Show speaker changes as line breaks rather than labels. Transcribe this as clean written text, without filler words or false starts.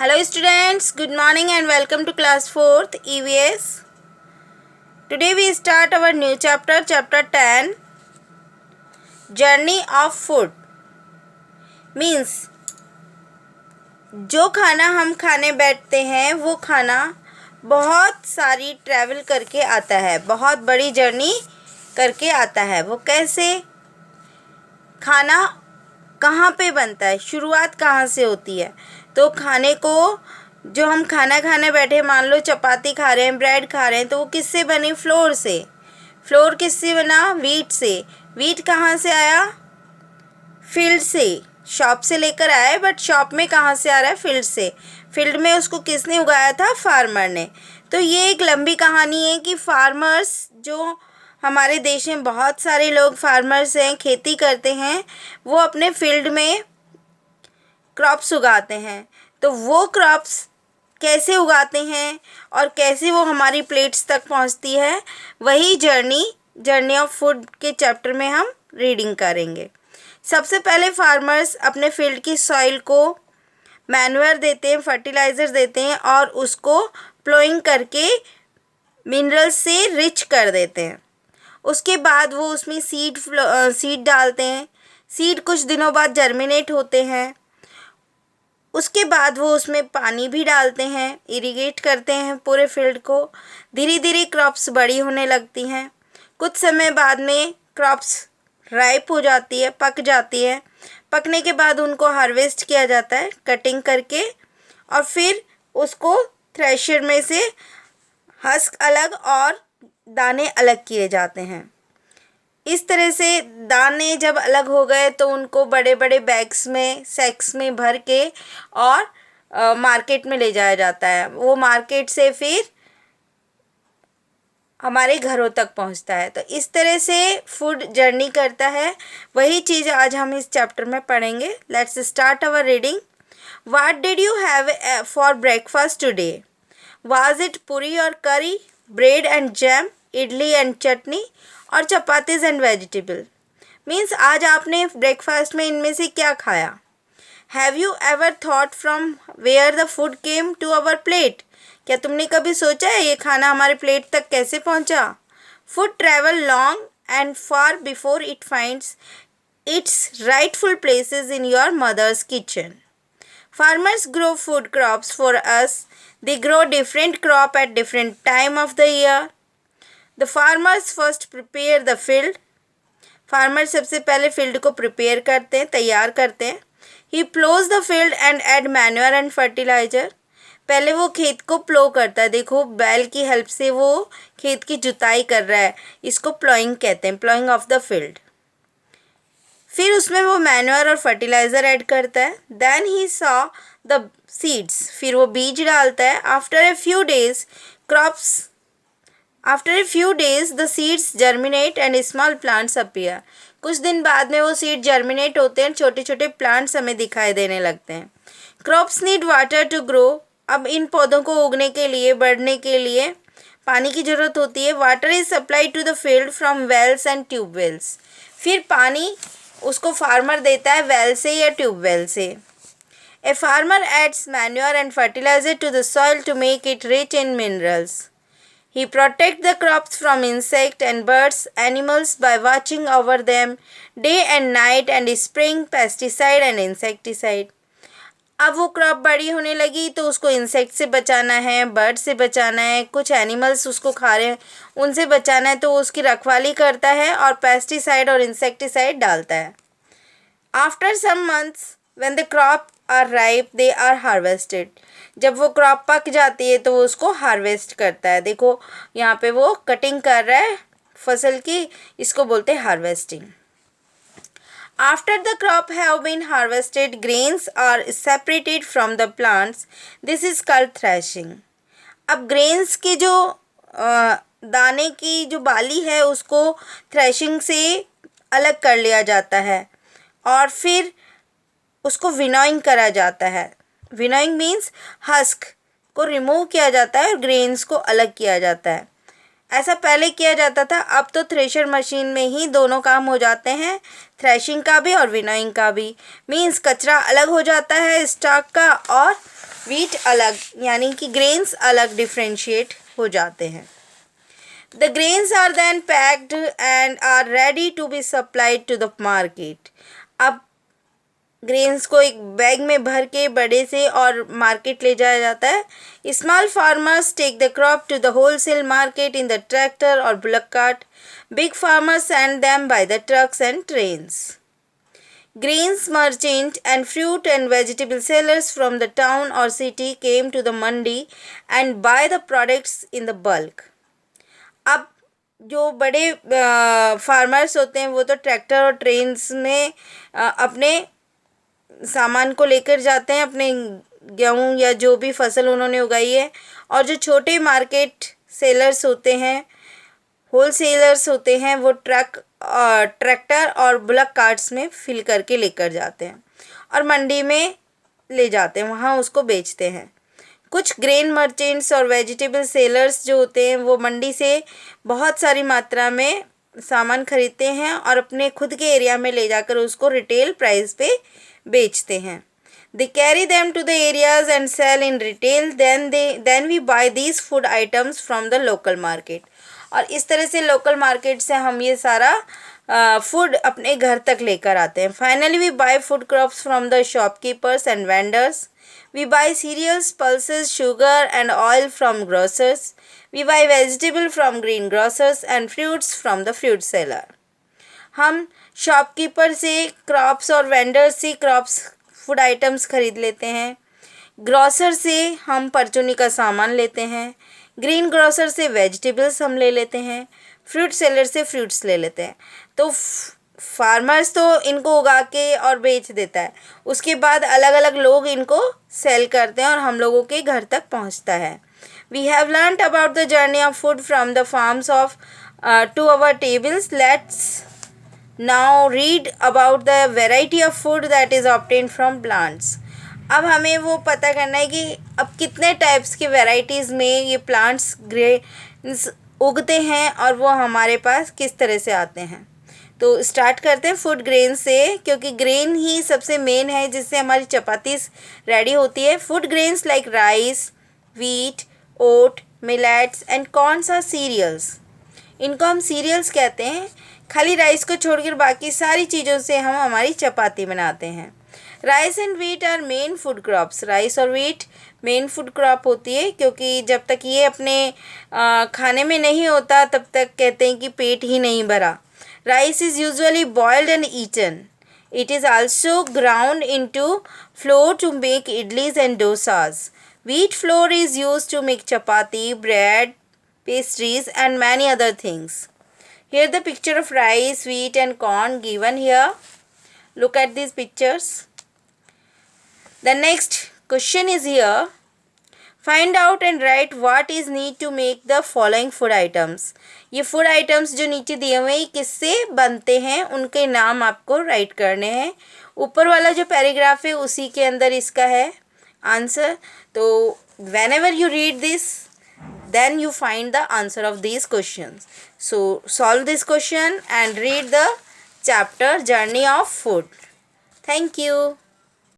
Hello students, good morning and welcome to class 4th EVS. Today we start our new chapter, chapter 10, Journey of Food. Means जो खाना हम खाने बैठते हैं वो खाना बहुत सारी ट्रैवल करके आता है, बहुत बड़ी जर्नी करके आता है। वो कैसे? खाना कहाँ पे बनता है, शुरुआत कहाँ से होती है? तो खाने को जो हम खाना खाने बैठे, मान लो चपाती खा रहे हैं, ब्रेड खा रहे हैं, तो वो किससे बनी? फ्लोर से। फ्लोर किससे बना? वीट से। वीट कहाँ से आया? फील्ड से। शॉप से लेकर आए, बट शॉप में कहाँ से आ रहा है? फील्ड से। फील्ड में उसको किसने उगाया था? फार्मर ने। तो ये एक लंबी कहानी है कि फार्मर्स, जो हमारे देश में बहुत सारे लोग फार्मर्स हैं, खेती करते हैं, वो अपने फील्ड में क्रॉप्स उगाते हैं। तो वो क्रॉप्स कैसे उगाते हैं और कैसे वो हमारी प्लेट्स तक पहुंचती है, वही जर्नी ऑफ फूड के चैप्टर में हम रीडिंग करेंगे। सबसे पहले फार्मर्स अपने फील्ड की सॉइल को मैन्योर देते हैं, फर्टिलाइज़र देते हैं और उसको प्लोइंग करके मिनरल्स से रिच कर देते हैं। उसके बाद वो उसमें सीड डालते हैं। सीड कुछ दिनों बाद जर्मिनेट होते हैं। उसके बाद वो उसमें पानी भी डालते हैं, इरिगेट करते हैं पूरे फील्ड को। धीरे धीरे क्रॉप्स बड़ी होने लगती हैं। कुछ समय बाद में क्रॉप्स राइप हो जाती है, पक जाती है। पकने के बाद उनको हार्वेस्ट किया जाता है कटिंग करके, और फिर उसको थ्रेशर में से हस्क अलग और दाने अलग किए जाते हैं। इस तरह से दाने जब अलग हो गए तो उनको बड़े बड़े बैग्स में, सैक्स में भर के और मार्केट में ले जाया जाता है। वो मार्केट से फिर हमारे घरों तक पहुंचता है। तो इस तरह से फूड जर्नी करता है। वही चीज़ आज हम इस चैप्टर में पढ़ेंगे। Let's start our reading. What did you have for breakfast today? Was it puri और curry, bread and jam, idli and chutney और चपातीज एंड वेजिटेबल? मीन्स आज आपने ब्रेकफास्ट में इनमें से क्या खाया? Have you ever thought from where the food came to our plate? क्या तुमने कभी सोचा है ये खाना हमारे प्लेट तक कैसे पहुंचा? Food travel long and far before it finds its rightful places in your mother's kitchen. Farmers grow food crops for us. They grow different crop at different time of the year. The farmers first prepare the field. Farmer सबसे पहले field को prepare करते हैं, तैयार करते हैं। He plows the field and add manure and fertilizer. पहले वो खेत को प्लो करता है। देखो, बैल की हेल्प से वो खेत की जुताई कर रहा है। इसको प्लोइंग कहते हैं, प्लोइंग ऑफ द फील्ड। फिर उसमें वो मैन्योर और फर्टिलाइज़र ऐड करता है। Then he sow the seeds, फिर वो बीज डालता है। After a few days the seeds germinate and small plants appear. कुछ दिन बाद में वो सीड जर्मिनेट होते हैं, छोटे छोटे प्लांट्स हमें दिखाई देने लगते हैं। Crops need water to grow. अब इन पौधों को उगने के लिए, बढ़ने के लिए पानी की ज़रूरत होती है। Water is supplied to the field from wells and tubewells. फिर पानी उसको फार्मर देता है वेल से या ट्यूबवेल से। A farmer adds manure and fertiliser to the soil to make it rich in minerals. He protect the crops from insect and birds, animals by watching over them day and night and spraying pesticide and insecticide. अब वो crop बड़ी होने लगी तो उसको insect से बचाना है, बर्ड से बचाना है, कुछ एनिमल्स उसको खा रहे हैं उनसे बचाना है, तो उसकी रखवाली करता है और पेस्टिसाइड और इंसेक्टिसाइड डालता है। After some months when the crop are ripe they are harvested. जब वो क्रॉप पक जाती है तो वो उसको हार्वेस्ट करता है। देखो यहाँ पे वो कटिंग कर रहा है फसल की, इसको बोलते हैं harvesting. After the crop have been harvested, grains are separated from the plants. This is called threshing. अब ग्रेन्स की जो दाने की जो बाली है उसको थ्रेशिंग से अलग कर लिया जाता है और फिर उसको विनोइंग करा जाता है। विनोइंग मीन्स हस्क को रिमूव किया जाता है और ग्रेन्स को अलग किया जाता है। ऐसा पहले किया जाता था, अब तो थ्रेशर मशीन में ही दोनों काम हो जाते हैं, थ्रेशिंग का भी और विनोइंग का भी। मीन्स कचरा अलग हो जाता है स्टॉक का और वीट अलग यानी कि ग्रेन्स अलग डिफ्रेंशिएट हो जाते हैं। The grains are then packed and are ready to be supplied to the market. अब ग्रेन्स को एक बैग में भर के बड़े से और मार्केट ले जाया जाता है। Small farmers take the crop to the wholesale market in the tractor और bullock cart. Big farmers send them by the trucks and trains. Grains merchant and fruit and vegetable sellers from the town or city came to the mandi and buy the products in the bulk. अब जो बड़े farmers होते हैं वो तो tractor और trains में अपने सामान को लेकर जाते हैं, अपने गेहूँ या जो भी फसल उन्होंने उगाई है। और जो छोटे मार्केट सेलर्स होते हैं, होल सेलर्स होते हैं, वो ट्रैक्टर और बुलक कार्ट्स में फिल करके लेकर जाते हैं और मंडी में ले जाते हैं, वहाँ उसको बेचते हैं। कुछ ग्रेन मर्चेंट्स और वेजिटेबल सेलर्स जो होते हैं वो मंडी से बहुत सारी मात्रा में सामान खरीदते हैं और अपने खुद के एरिया में ले जाकर उसको रिटेल प्राइस पे बेचते हैं। They carry them to the areas and sell in retail. Then we buy these food items from the local market. और इस तरह से लोकल मार्केट से हम ये सारा फूड अपने घर तक लेकर आते हैं। Finally we buy food crops from the shopkeepers and vendors. We buy cereals, pulses, sugar and oil from grocers. We buy vegetable from green grocers and fruits from the fruit seller. हम shopkeeper से crops और vendors से crops food items खरीद लेते हैं। Grocer से हम परचूनी का सामान लेते हैं। ग्रीन ग्रोसर से वेजिटेबल्स हम ले लेते हैं। फ्रूट सेलर से फ्रूट्स ले लेते हैं। तो फार्मर्स तो इनको उगा के और बेच देता है, उसके बाद अलग अलग लोग इनको सेल करते हैं और हम लोगों के घर तक पहुंचता है। We have learned about the journey of food from the farms of to our tables. Let's now read about the variety of food that is obtained from plants. अब हमें वो पता करना है कि अब कितने टाइप्स की वैरायटीज़ में ये प्लांट्स ग्रेन्स उगते हैं और वो हमारे पास किस तरह से आते हैं। तो स्टार्ट करते हैं फूड ग्रेन से, क्योंकि ग्रेन ही सबसे मेन है जिससे हमारी चपाती रेडी होती है। Food grains like rice, wheat, oat, millets and corns are cereals. इनको हम सीरियल्स कहते हैं। खाली राइस को छोड़कर बाकी सारी चीज़ों से हम हमारी चपाती बनाते हैं। Rice and wheat are main food crops. Rice और वीट मेन फूड क्रॉप होती है, क्योंकि जब तक ये अपने खाने में नहीं होता तब तक कहते हैं कि पेट ही नहीं भरा। Rice is usually boiled and eaten. It is also ground into flour to make idlis and dosas. Wheat flour is used to make chapati, bread, pastries and many other things. Here the picture of rice, wheat and corn given here. Look at these pictures. The next question is here. Find out and write what is need to make the following food items. ये food items जो नीचे दिए हुए हैं किससे बनते हैं उनके नाम आपको राइट करने हैं। ऊपर वाला जो पैराग्राफ है उसी के अंदर इसका है आंसर। तो whenever you read this, then you find the answer of these questions. So solve this question and read the chapter Journey of Food. Thank you.